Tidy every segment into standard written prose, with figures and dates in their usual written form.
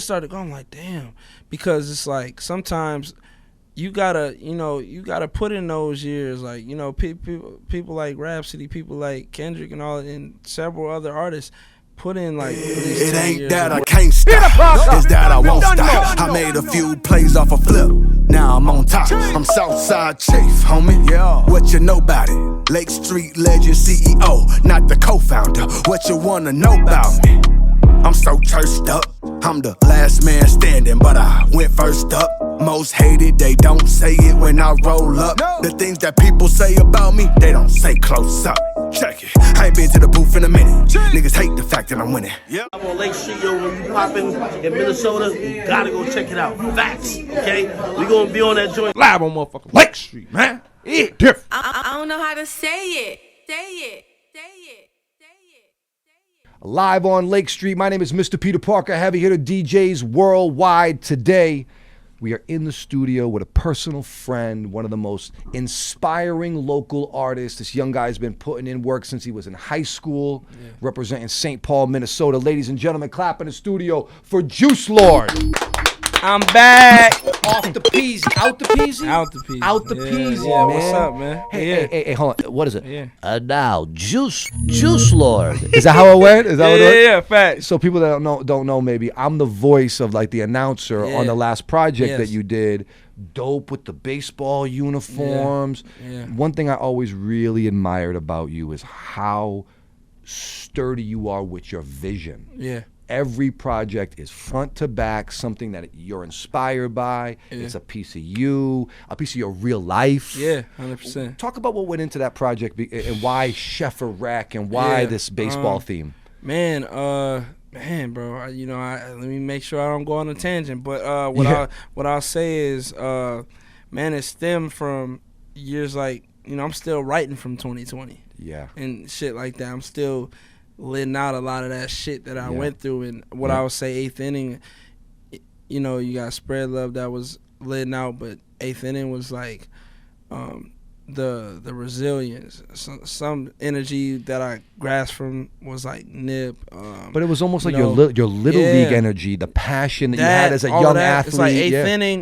started going like, damn, because it's like sometimes you gotta put in those years, like, you know, people like Rhapsody, people like Kendrick and all, and several other artists put in like it ain't that I can't stop, it's that I won't stop. I made a few plays off a flip, now I'm on top. I'm Southside Chief, homie. Yeah. What you know about it? Lake Street legend CEO, not the co-founder. What you wanna know about me? I'm so cursed up. I'm the last man standing, but I went first up. Most hated, they don't say it when I roll up. The things that people say about me, they don't say close up. Check it, I ain't been to the booth in a minute. Niggas hate the fact that I'm winning. I'm on Lake Street, yo. When you poppin' in Minnesota, you gotta go check it out. Facts, okay? We gonna be on that joint live on motherfucking Lake Street, man. Yeah, different. I don't know how to say it. Say it. Say it. Live on Lake Street. My name is Mr. Peter Parker, heavy hitter DJs worldwide. Today, we are in the studio with a personal friend, one of the most inspiring local artists. This young guy's been putting in work since he was in high school, representing St. Paul, Minnesota. Ladies and gentlemen, clap in the studio for Juice Lord. I'm back. Off the peasy. Out the peasy? Out the peasy. Out the peasy, yeah, man. What's up, man? Hey, hold on. What is it? Yeah. Now, Juice Lord. Is that how it went? Is that what it went? Yeah, facts. So people that don't know, maybe I'm the voice of like the announcer on the last project that you did. Dope with the baseball uniforms. Yeah. One thing I always really admired about you is how sturdy you are with your vision. Yeah. Every project is front to back, something that you're inspired by. Yeah. It's a piece of you, a piece of your real life. Yeah, 100%. Talk about what went into that project and why Chef Iraq and why this baseball theme. Man, bro, let me make sure I don't go on a tangent. But what I'll say is, man, it stemmed from years like, I'm still writing from 2020. Yeah. And shit like that. I'm still letting out a lot of that shit that I went through. And what I would say, eighth inning, you got Spread Love that was letting out, but eighth inning was like the resilience. Some energy that I grasped from was like Nip. But it was almost like your little league energy, the passion that you had as a young athlete. It's like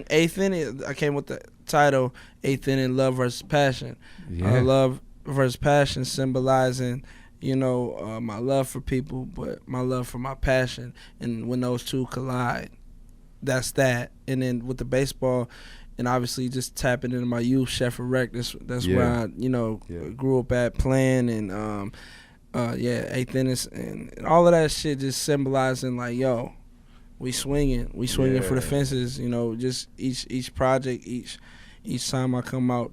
eighth inning, I came with the title, eighth inning, Love versus Passion. Love versus passion symbolizing my love for people, but my love for my passion. And when those two collide, that's that. And then with the baseball, and obviously just tapping into my youth, Chef Iraq, that's where I, grew up at playing. And, eighth innings and all of that shit just symbolizing like, yo, we swinging for the fences, just each project, each time I come out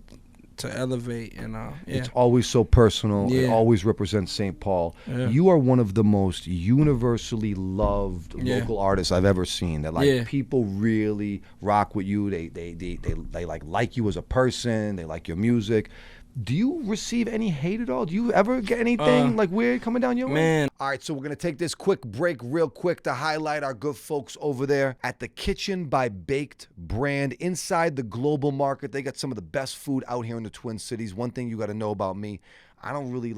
to elevate. And it's always so personal. It always represents St. Paul. You are one of the most universally loved local artists I've ever seen. That people really rock with you. They like you as a person. They like your music. Do you receive any hate at all? Do you ever get anything like weird coming down your way? Man. All right, so we're going to take this quick break real quick to highlight our good folks over there at the Kitchen by Baked brand inside the Global Market. They got some of the best food out here in the Twin Cities. One thing you got to know about me, I don't really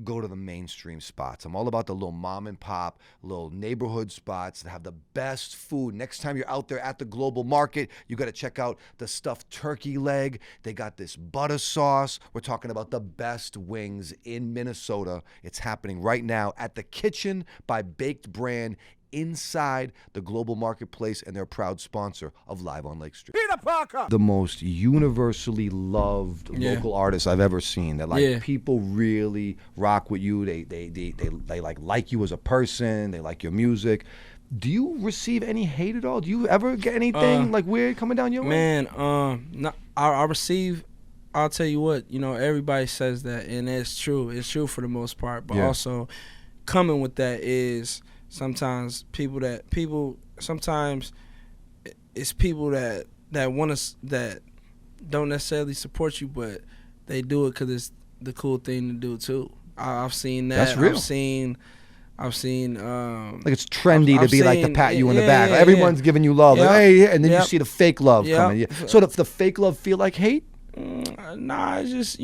go to the mainstream spots. I'm all about the little mom and pop, little neighborhood spots that have the best food. Next time you're out there at the Global Market, you got to check out the stuffed turkey leg. They got this butter sauce. We're talking about the best wings in Minnesota. It's happening right now at the Kitchen by Baked brand inside the Global Marketplace, and they're a proud sponsor of Live on Lake Street. Peter Parker! The most universally loved local artists I've ever seen. That people really rock with you. They like you as a person. They like your music. Do you receive any hate at all? Do you ever get anything like weird coming down your way? Man, I receive. I'll tell you what. Everybody says that, and it's true. It's true for the most part. But also, coming with that is sometimes sometimes it's people that want us that don't necessarily support you, but they do it because it's the cool thing to do too. I've seen that. That's real. I've seen like it's trendy to be like to pat you in the back. Everyone's giving you love. Like, hey, and then you see the fake love coming. So the fake love feel like hate? Nah, it's just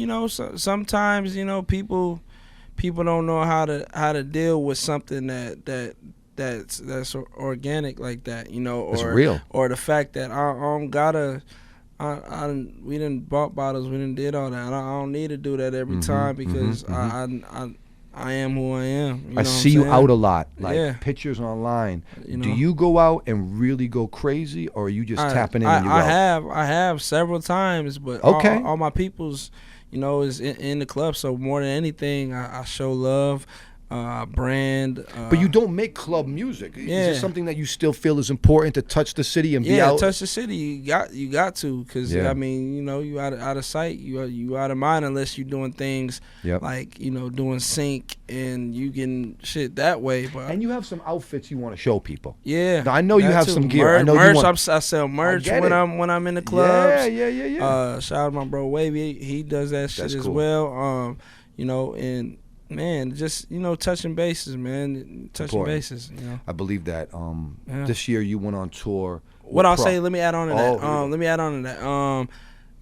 sometimes people don't know how to deal with something that that's organic like that, you know, It's or real. or the fact that I don't gotta. We didn't bought bottles. We didn't did all that. I don't need to do that every time because I am who I am. You know I see you out a lot, like Yeah. pictures online. You know? Do you go out and really go crazy, or are you just tapping in and you out? I have several times, but Okay. all my people's, you know, is in the club. So more than anything, I show love, brand. But you don't make club music. Is Yeah. it something that you still feel is important to touch the city and be yeah, out? touch the city. You got to, because Yeah. I mean, you know, you out of sight, you out of mind unless you're doing things Yep. like, you know, doing sync and you can shit that way. But And you have some outfits you want to show people. yeah, Now, I know you that have too. some gear. I know you merch. want- I sell merch get when it. I'm in the clubs. Yeah. Shout out to my bro Wavy. He does that shit That's as cool. well. You know, and man, just, you know, touching bases, man. Touching Important. bases, you know. I believe that. Yeah. This year you went on tour. What with I'll Prof. say, let me add on to Oh, that. here we go. Let me add on to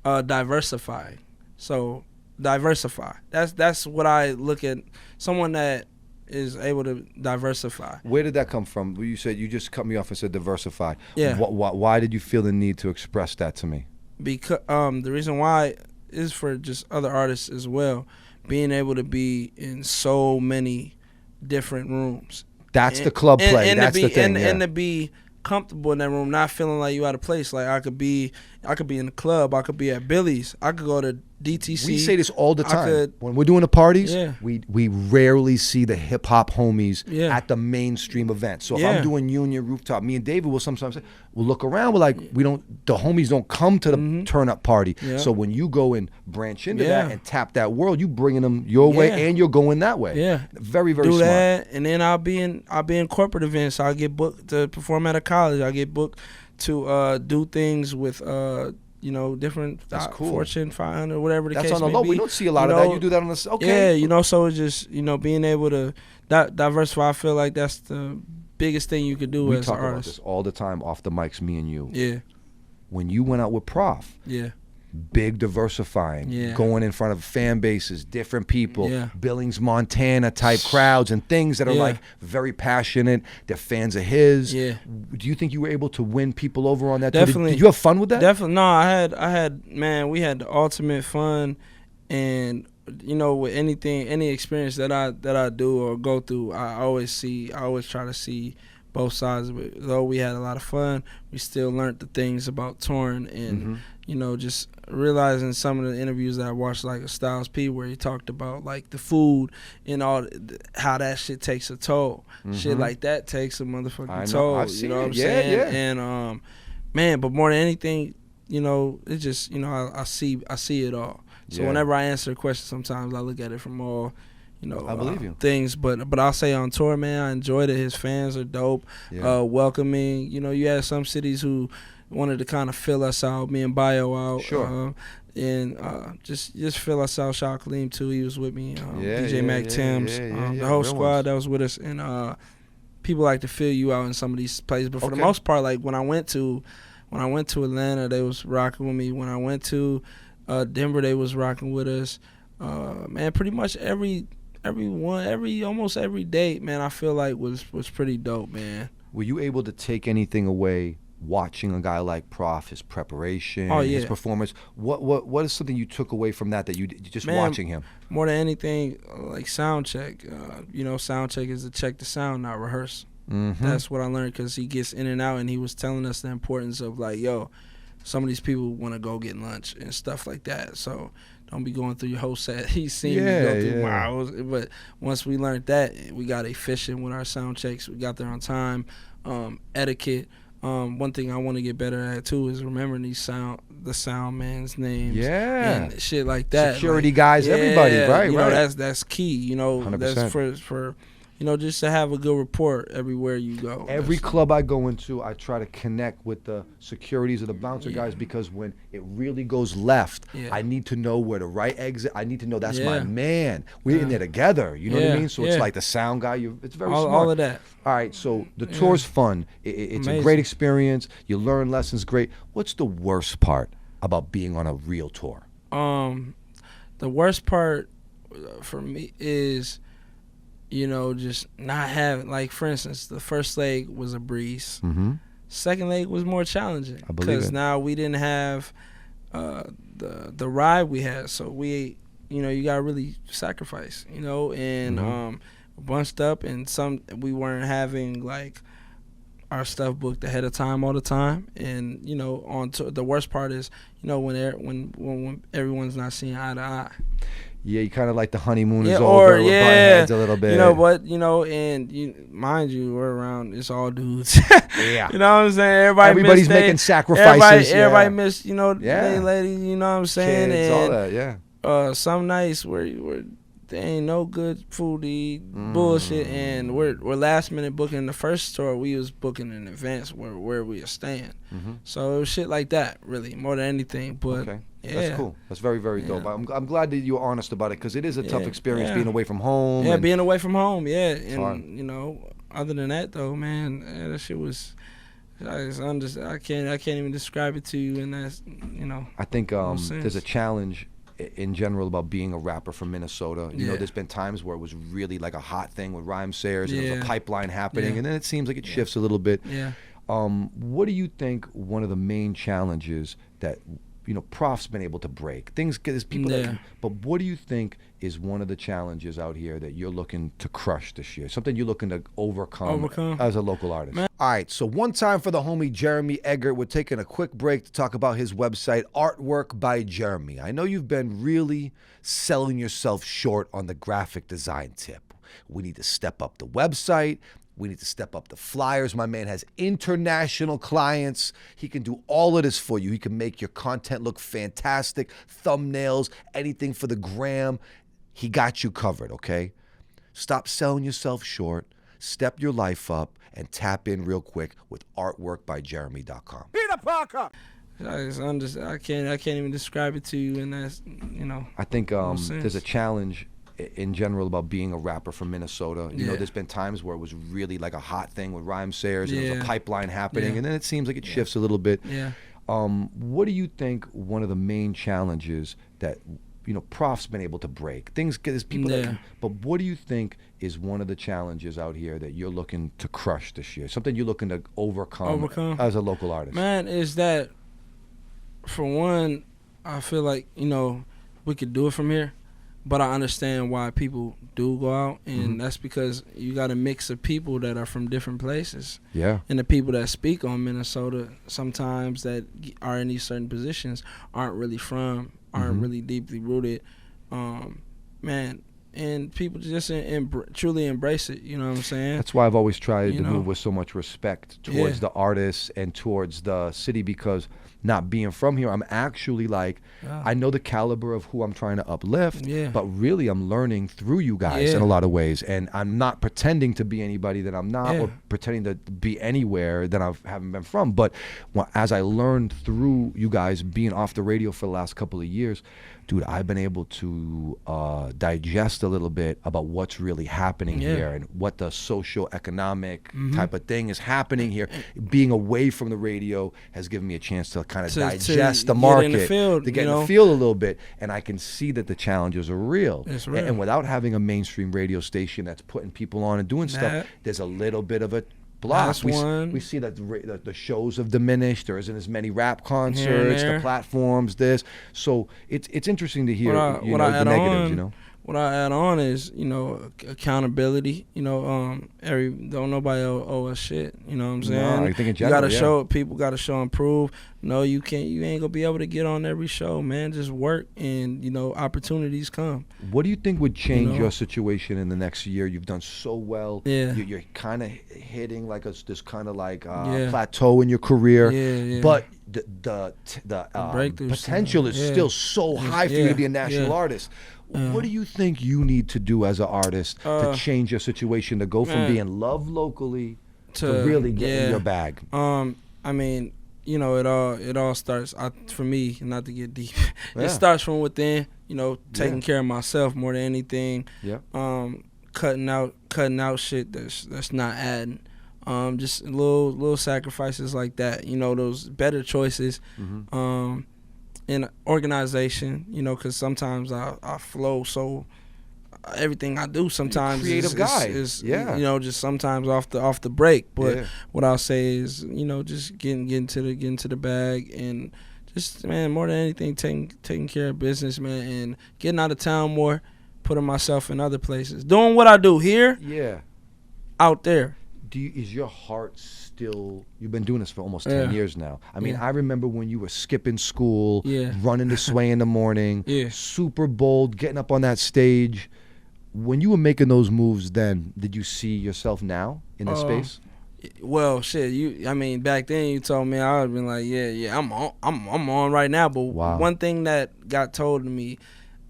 that. Diversify. So diversify. That's what I look at. Someone that is able to diversify. Where did that come from? You said, you just cut me off and said diversify. Yeah. Why did you feel the need to express that to me? Because the reason why is for just other artists as well, being able to be in so many different rooms. That's the club play. And That's to be, the thing. and to be comfortable in that room, not feeling like you out of place. Like I could be in the club. I could be at Billy's. I could go to DTC. We say this all the I time. could- When we're doing the parties, Yeah. we rarely see the hip hop homies Yeah. at the mainstream event. So if Yeah. I'm doing Union Rooftop, me and David will sometimes say, we'll look around. We're like, the homies don't come to the turn up party. Yeah. So when you go and branch into Yeah. that and tap that world, you bringing them your way Yeah. and you're going that way. Yeah. Very, very do smart. that, and then I'll be in corporate events. I'll get booked to perform at a college. I get booked to do things with you know, different That's cool. Fortune 500, whatever the That's case on the may low. be. We don't see a lot You of that. know, You do that on the okay. Yeah, you know, so it's just, you know, being able to diversify. I feel like that's the biggest thing you could do We as talk an about artist. this all the time off the mics, me and you. Yeah, When you went out with Prof, yeah, big diversifying, Yeah. going in front of fan bases, different people, Yeah. Billings, Montana type crowds, and things that are Yeah. like very passionate. They're fans of his. Yeah. Do you think you were able to win people over on that? too? Definitely. Did you have fun with that? definitely. No, I had, man, we had the ultimate fun, and you know, with any experience that I do or go through, I always try to see both sides of it. Though we had a lot of fun, we still learned the things about touring and you know, just realizing some of the interviews that I watched, like a Styles P, where he talked about like the food and all how that shit takes a toll. Shit like that takes a motherfucking I know. toll. I've You seen know what it. I'm Yeah, saying? yeah. And man, but more than anything, you know, it's just, you know, I see it all. So Yeah. whenever I answer a question, sometimes I look at it from all, you know, I believe you. things. But I'll say on tour, man, I enjoyed it. His fans are dope, Yeah. welcoming. You know, you had some cities who wanted to kind of fill us out, me and Bio out. Sure. And just fill us out. Shout out Kaleem too. He was with me. Yeah, DJ yeah, Mac yeah, Timms, yeah, yeah, the yeah, whole real squad ones. that was with us. And people like to fill you out in some of these places. But for the Okay. most part, like when I went to Atlanta, they was rocking with me. When I went to Denver, they was rocking with us. Man, pretty much almost every date, man, I feel like was pretty dope, man. Were you able to take anything away watching a guy like Prof, his preparation, Oh, his yeah. performance? What is something you took away from that you just Man, watching him? More than anything, like sound check. You know, sound check is to check the sound, not rehearse. That's what I learned, because he gets in and out, and he was telling us the importance of like, yo, some of these people want to go get lunch and stuff like that. So don't be going through your whole set. He's seen me go through my hours. But once we learned that, we got efficient with our sound checks. We got there on time. Etiquette. One thing I want to get better at too is remembering the sound man's names. Yeah. And shit like that. Security like, guys, everybody, right, You know, right. that's key. You know, 100%. that's for you know, just to have a good rapport everywhere you go. Every That's- club I go into, I try to connect with the securities or the bouncer guys, because when it really goes left, Yeah. I need to know where the right exit. I need to know that's my Yeah. man. We're in there together. You know what I Yeah, mean? So it's yeah. like the sound guy. It's very smart. all of that. All right, so the tour's fun. It's a Amazing. great experience. You learn lessons. Great. What's the worst part about being on a real tour? The worst part for me is you know, just not having, like, for instance, the first leg was a breeze. Mm-hmm. Second leg was more challenging I believe because it. now we didn't have the ride we had, so we, you know, you gotta really sacrifice, you know, and bunched up, and we weren't having like our stuff booked ahead of time all the time, and you know, the worst part is, you know, when everyone's not seeing eye to eye. Yeah, you kind of like the honeymoon is Yeah, over. or We're butting heads a little bit. you know, but you know, and mind you, we're around. It's all dudes. Yeah. You know what I'm saying? Everybody's making sacrifices. Everybody missed. You know, Yeah. ladies. You know what I'm saying? Kids, and all that. Yeah. some nights where there ain't no good food to eat, bullshit, and we're last minute booking. The first tour we was booking in advance where we were staying. So it was shit like that, really, more than anything. But Okay. yeah, That's cool. That's very, very dope. I'm glad that you're honest about it, because it is a tough experience being away from home. Yeah, and being away from home. Yeah, and hard. you know, other than that though, man, that shit was. I can't even describe it to you, and that's, you know. I think sense. there's a challenge in general about being a rapper from Minnesota. You know, Yeah. there's been times where it was really like a hot thing with rhyme sayers, and there was a Yeah. pipeline happening, Yeah. and then it seems like it shifts a little bit. Yeah. What do you think one of the main challenges that, you know, Prof's been able to break? There's people Yeah. that, but what do you think is one of the challenges out here that you're looking to crush this year? Something you're looking to overcome as a local artist? Man. All right, so one time for the homie Jeremy Eggert. We're taking a quick break to talk about his website, Artwork by Jeremy. I know you've been really selling yourself short on the graphic design tip. We need to step up the website. We need to step up the flyers. My man has international clients. He can do all of this for you. He can make your content look fantastic, thumbnails, anything for the gram. He got you covered, okay? Stop selling yourself short. Step your life up and tap in real quick with artworkbyjeremy.com. I can't even describe it to you, and that's, you know. I think sense. there's a challenge in general about being a rapper from Minnesota. You know, Yeah. there's been times where it was really like a hot thing with rhyme sayers, and there was a Yeah. pipeline happening, Yeah. and then it seems like it shifts a little bit. Yeah. What do you think one of the main challenges that, you know, Prof's been able to break? There's people Yeah. that, but what do you think is one of the challenges out here that you're looking to crush this year? Something you're looking to overcome as a local artist? Man, is that, for one, I feel like, you know, we could do it from here, but I understand why people do go out, and that's because you got a mix of people that are from different places. Yeah. And the people that speak on Minnesota sometimes that are in these certain positions aren't really really deeply rooted. Man, and people just truly embrace it, you know what I'm saying? That's why I've always tried You to know? move with so much respect towards the artists and towards the city, because not being from here, I'm actually like, I know the caliber of who I'm trying to uplift, but really I'm learning through you guys in a lot of ways, and I'm not pretending to be anybody that I'm not, or pretending to be anywhere that I haven't been from. But as I learned through you guys being off the radio for the last couple of years, dude, I've been able to digest a little bit about what's really happening here, and what the socio-economic type of thing is happening here. Being away from the radio has given me a chance to kind of digest the market, in the field, to get you in know? the field a little bit, and I can see that the challenges are real. It's real. And without having a mainstream radio station that's putting people on and doing stuff, there's a little bit of a block. That's We see that the shows have diminished. There isn't as many rap concerts, the platforms, So it's interesting to hear the negatives, you know. What I add on is, you know, accountability. You know, don't nobody owe us shit. You know what I'm saying? No, I think in you gotta general, show people, gotta show and prove. No, you ain't gonna be able to get on every show, man. Just work, and you know, opportunities come. What do you think would change know? your situation in the next year? You've done so well. Yeah. You're kind of hitting like this kind of like plateau in your career. Yeah. But the breakthrough potential is still so high for you to be a national artist. What do you think you need to do as an artist to change your situation, to go from being loved locally to really getting your bag? I mean, you know, it all starts, for me, not to get deep, it starts from within, you know, taking care of myself more than anything. Yeah. Cutting out shit that's not adding. Just little sacrifices like that, you know, those better choices. In organization, you know, because sometimes I flow so everything I do sometimes creative guy. is Yeah. you know, just sometimes off the break. But Yeah. what I'll say is, you know, just getting to the bag, and just, man, more than anything, taking care of business, man, and getting out of town more, putting myself in other places, doing what I do here, Yeah. out there. Is your heart still? You've been doing this for almost 10 Yeah. years now. I mean, Yeah. I remember when you were skipping school, Yeah. running to Sway in the morning, Yeah. super bold, getting up on that stage. When you were making those moves, then did you see yourself now in this space? Well, shit, I mean, back then you told me, I would have been like, yeah, I'm on right now. But Wow. one thing that got told to me,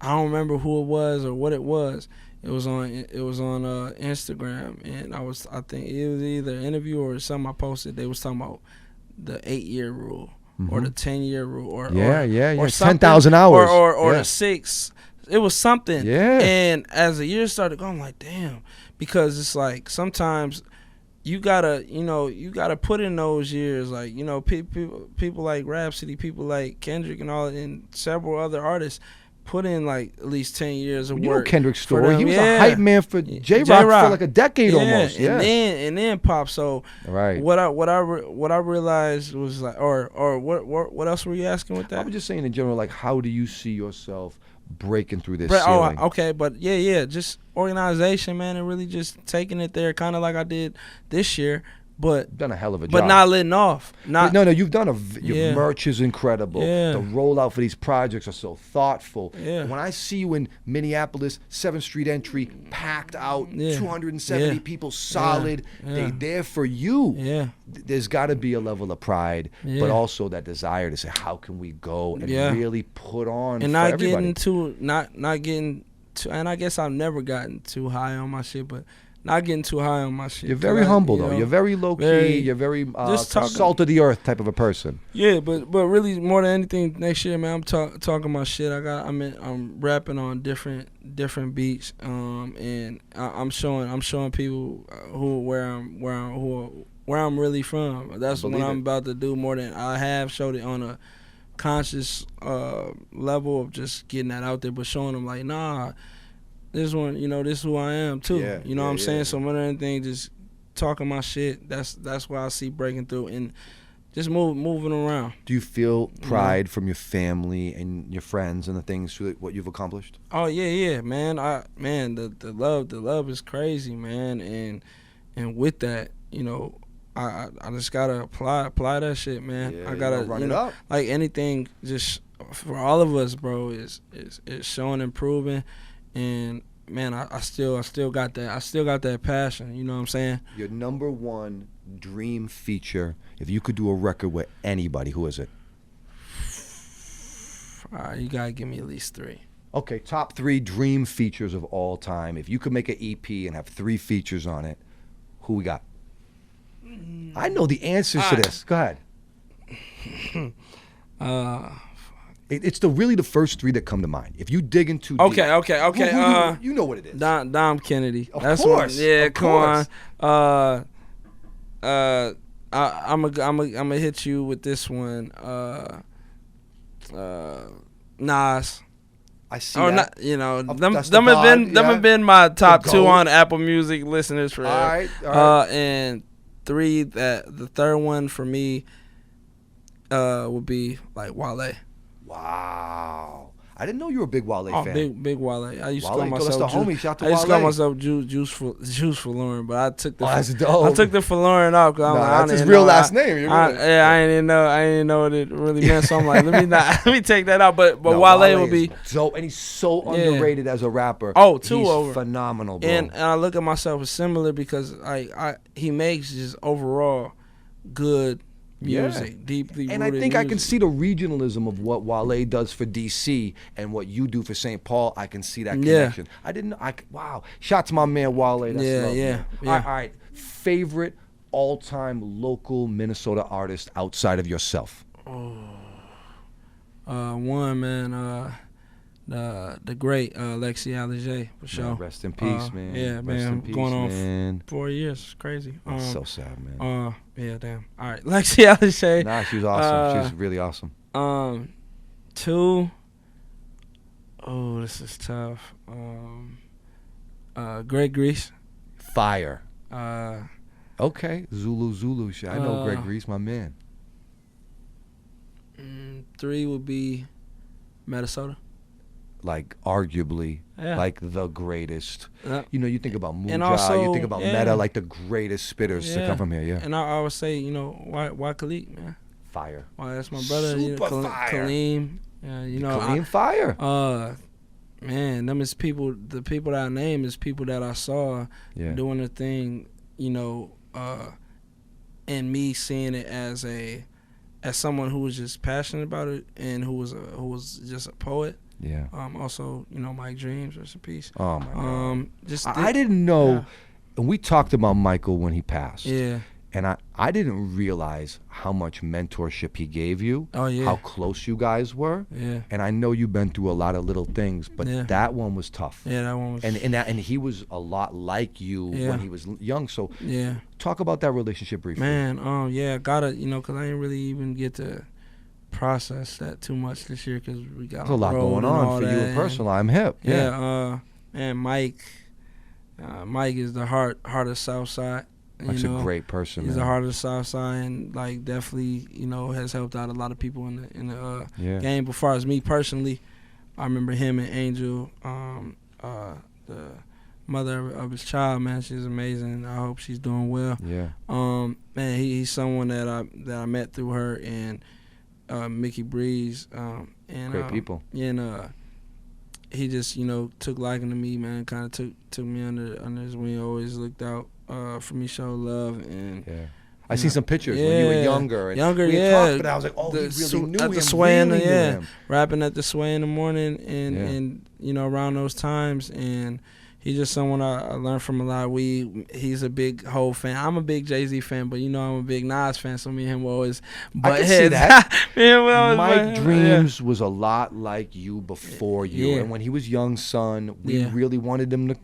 I don't remember who it was or what it was. It was on Instagram, and I think it was either an interview or something I posted. They was talking about the 8-year rule or the 10-year rule or Yeah. something, 10,000 hours. or Yeah. the 6. It was something. Yeah. And as the years started going, I'm like, damn, because it's like sometimes you gotta put in those years, like, you know, people like Rhapsody, people like Kendrick and all, and several other artists put in like at least 10 years of You work. know Kendrick's for story. them. He was Yeah. a hype man for J-Rock for like a decade almost. Yeah. And then Pop. So Right. what I realized was like, or what else were you asking with I that? was just saying in general, like, how do you see yourself breaking through this But, ceiling? okay, but yeah, just organization, man, and really just taking it there, kind of like I did this year, but You've done a hell of a job. but not letting off. Not No, you've done your Yeah. merch is incredible. Yeah. The rollout for these projects are so thoughtful. Yeah. When I see you in Minneapolis, 7th Street entry, packed out, Yeah. 270 Yeah. people solid, Yeah. they there for you. Yeah. There's got to be a level of pride, Yeah. but also that desire to say, how can we go and Yeah. really put on and for not everybody? not getting too, and I guess I've never gotten too high on my shit, but not getting too high on my shit. You're very humble, though. know, You're very low-key. You're very just talking- salt of the earth type of a person. Yeah, but really more than anything, next year, man, I'm talking my shit. I'm rapping on different beats, and I'm showing people where I'm really from. That's what believe I'm it. about to do more than I have showed it on a conscious level of just getting that out there, but showing them like, nah, this one, you know, this is who I am too. Yeah, you know what I'm yeah, saying? yeah. So more than anything, just talking my shit. That's why I see breaking through and just moving around. Do you feel pride from your family and your friends and the things through what you've accomplished? Oh yeah, man. The love is crazy, man. And with that, you know, I just gotta apply that shit, man. Yeah, I you gotta gotta run it know, up. like anything, just for all of us, bro, is showing improving, and man, I still got that. I still got that passion. You know what I'm saying? Your number one dream feature, if you could do a record with anybody, who is it? All right, you gotta give me at least 3. Okay, top 3 dream features of all time. If you could make an EP and have 3 features on it, who we got? I know the answers to this. Go ahead. It's really the first 3 that come to mind. If you dig into Okay. you know what it is. Dom Kennedy. Of That's course, One. Yeah, of come course. on. I'm gonna hit you with this one. Nas. I see Or that. not, you know, them that's the have God, been my top The 2 GOAT. on Apple Music listeners forever. All right. And 3, the third one for me would be like Wale. Wow. I didn't know you were a big Wale Oh, fan. big Wale. I used to Wale, call that's myself the homie. Shout out to I used to call Wale. myself Juice for Lauren, but I took the that's dope. I took the for Lauren out because Nah, that's his real last name. I didn't know what it really meant. So I'm like, let me take that out. But No, Wale would be. is dope, and he's so Yeah. underrated as a rapper. Oh, he's over. phenomenal, bro. And I look at myself as similar because he makes just overall good music, deeply and I rooted think I can music. see the regionalism of what Wale does for DC and what you do for St. Paul. I can see that Yeah. connection. I didn't know. Wow. Shout to my man Wale. That's Yeah, love, yeah, man. yeah. All right. Favorite all-time local Minnesota artist outside of yourself? One, man, the great Lexi Alger for sure. Rest in peace, man. Yeah, Rest man. in peace, Going on man. 4 years. It's crazy. That's so sad, man. Yeah, damn. All right, Lexi Alger. Nah, she was awesome. She was really awesome. 2. Oh, this is tough. Greg Grease. Fire. Uh, Okay, Zulu shit. I know Greg Grease, my man. 3 would be Minnesota. Like arguably, Yeah. like the greatest. Yeah. You know, you think about And Muja, also, you think about yeah. Meta, like the greatest spitters to Yeah. come from here. Yeah, And I would say, you know, why Khalid, man? fire. Why that's my brother. You know, Super fire. Kaleem. You know, Clean fire. man, them is people. The people that I name is people that I saw Yeah. doing the thing. You know, and me seeing it as someone who was just passionate about it and who was just a poet. Yeah. Also, you know, Mike Dreams, rest in peace. Oh my God. I didn't know. Yeah. And we talked about Michael when he passed. Yeah. And I didn't realize how much mentorship he gave you. Oh, yeah. How close you guys were. Yeah. And I know you've been through a lot of little things, but Yeah. that one was tough. Yeah, that one was. And he was a lot like you Yeah. when he was young. So Yeah. talk about that relationship briefly. Man, yeah, gotta, you know, 'cause I didn't really even get to process that too much this year 'cause we got There's a lot road going and all on for you that, in personal. I'm hip. Yeah. Man, Mike is the heart of Southside. Mike's a great person, He's man. the heart of the Southside, and like definitely, you know, has helped out a lot of people in the Yeah. game. But as far as me personally, I remember him and Angel, the mother of his child. Man, she's amazing. I hope she's doing well. Yeah. Man, he's someone that I met through her and Mickey Breeze. And Great people. And he just, you know, took liking to me, man. Kind of took me under his wing. Always looked out for me, show love, and Yeah. I see some pictures when you were Yeah. younger. And Younger, we had yeah. talked, but I was like, oh, The he really su- knew at him. the sway in the- really knew yeah. him. rapping at the Sway in the morning, and Yeah. and you know, around those times, and he's just someone I learned from a lot. He's a big Hov fan. I'm a big Jay-Z fan, but you know I'm a big Nas fan, so me and him will always butt I can see heads. that. Me and him will always Mike butt heads. Dreams was a lot like you before you. Yeah. And when he was young son, we Yeah. really wanted him to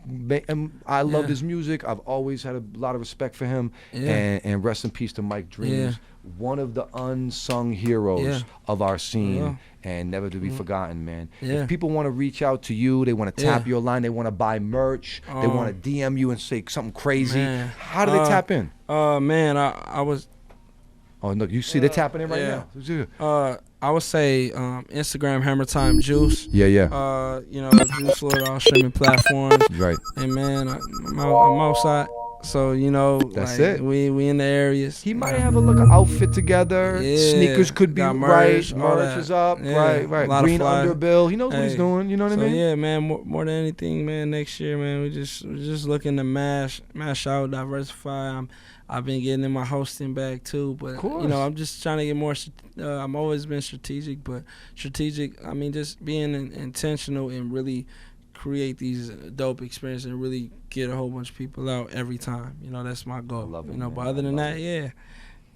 and I loved Yeah. his music. I've always had a lot of respect for him. Yeah. And rest in peace to Mike Dreams. Yeah. One of the unsung heroes Yeah. of our scene. Yeah. And never to be forgotten, man. Yeah. If people want to reach out to you, they want to tap Yeah. your line, they want to buy merch, they want to DM you and say something crazy. Man. How do they tap in? Man, I was Oh, look, you see they're tapping in right yeah. now. I would say Instagram Hammer Time Juice. Yeah, yeah. You know, Juice Lord, all streaming platforms. Right. And man, I'm outside, so you know, That's like, it. We in the areas. He might have a look outfit together. Yeah. Sneakers could be Got right. merch, all Merch that. is up. Yeah. Right. A lot of Green fly. underbill. He knows what he's Hey. doing. You know what I So mean? yeah, man, more than anything, man, next year, man, we're just looking to mash out, diversify. I've been getting in my hosting bag too, but you know, I'm just trying to get more. I'm always been strategic, but I mean, just being intentional and really create these dope experiences and really get a whole bunch of people out every time. You know, that's my goal. I love it, you know, man. but other than that, yeah.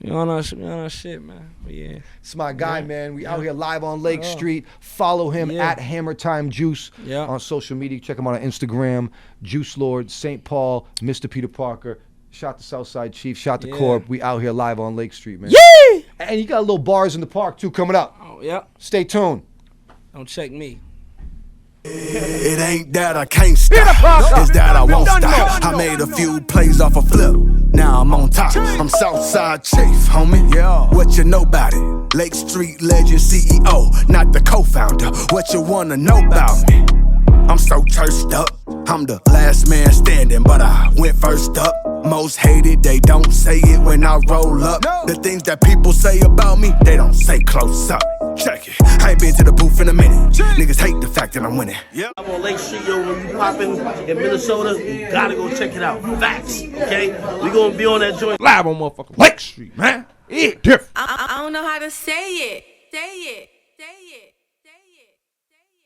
We on our shit, man. But yeah. It's my guy, Yeah. man. We Yeah. out here live on Lake Oh. Street. Follow him Yeah. at Hammer Time Juice Yeah. on social media. Check him out on Instagram. Juice Lord, St. Paul, Mr. Peter Parker. Shout to Southside Chief. Shout to Yeah. Corp. We out here live on Lake Street, man. Yay! And you got little bars in the park too coming up. Oh yeah. Stay tuned. Don't check me. It ain't that I can't stop, it's that I won't stop. I made a few plays off a flip, now I'm on top. I'm Southside Chief, homie. Yeah. What you know about it? Lake Street legend CEO, not the co-founder. What you wanna know about me? I'm so churched up. I'm the last man standing, but I went first up. Most hated, they don't say it when I roll up. The things that people say about me, they don't say close up. Check it. I ain't been to the booth in a minute. Niggas hate the fact that I'm winning. I'm on Lake Street, yo. When you poppin' in Minnesota, you gotta go check it out. Facts, okay? We gonna be on that joint. Live on motherfucking Lake Street, man. It's different. I don't know how to say it. Say it.